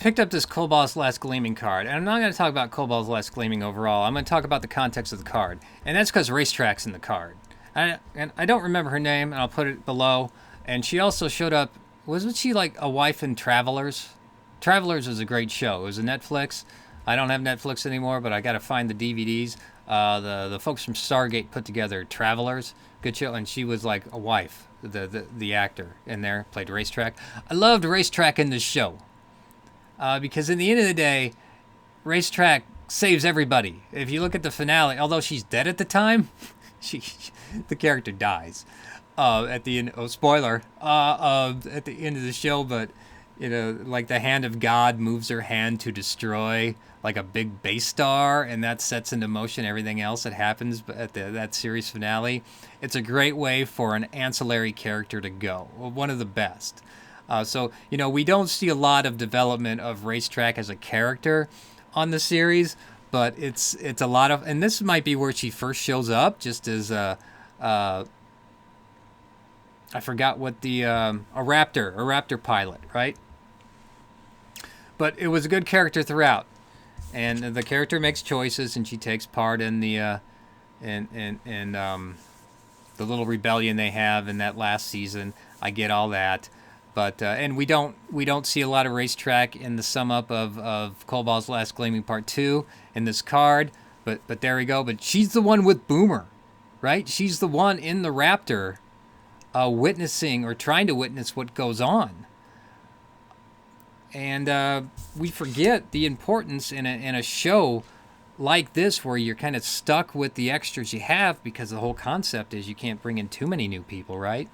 picked up this Cobalt's Last Gleaming card, and I'm not going to talk about Cobalt's Last Gleaming overall. I'm going to talk about the context of the card, and that's because Racetrack's in the card. And I don't remember her name, and I'll put it below. And she also showed up. Wasn't she like a wife in Travelers? Travelers was a great show. It was a Netflix. I don't have Netflix anymore, but I got to find the DVDs. The folks from Stargate put together Travelers, good show, and she was like a wife. The actor in there played Racetrack. I loved Racetrack in this show. Because in the end of the day, Racetrack saves everybody. If you look at the finale, although she's dead at the time, the character dies at the end. Oh, spoiler! At the end of the show, but like the hand of God moves her hand to destroy like a big base star, and that sets into motion everything else that happens at that series finale. It's a great way for an ancillary character to go. One of the best. So, we don't see a lot of development of Racetrack as a character on the series, but it's a lot of, and this might be where she first shows up, just as I forgot what a Raptor pilot, right? But it was a good character throughout, and the character makes choices, and she takes part in the the little rebellion they have in that last season. I get all that. But and we don't see a lot of Racetrack in the sum up of Cobalt's Last Gleaming Part 2 in this card. But there we go. But she's the one with Boomer, right? She's the one in the Raptor witnessing or trying to witness what goes on. And we forget the importance in a show like this where you're kind of stuck with the extras you have because the whole concept is you can't bring in too many new people, right?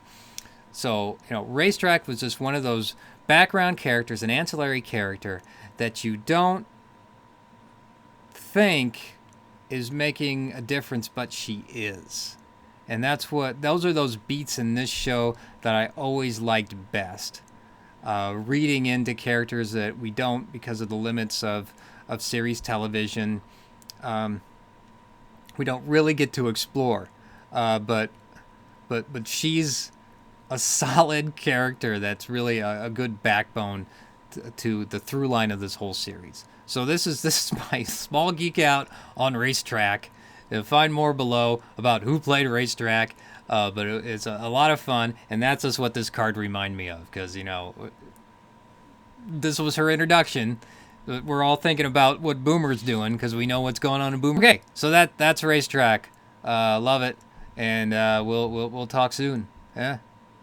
So, Racetrack was just one of those background characters, an ancillary character that you don't think is making a difference, but she is. And those are those beats in this show that I always liked best. Reading into characters that we don't because of the limits of series television. We don't really get to explore. But she's a solid character that's really a good backbone to the through line of this whole series. So this is my small geek out on Racetrack. You'll find more below about who played Racetrack, but it's a lot of fun, and that's just what this card reminded me of, because this was her introduction. We're all thinking about what Boomer's doing because we know what's going on in Boomer. Okay, so that's Racetrack. Love it, and we'll talk soon. Yeah.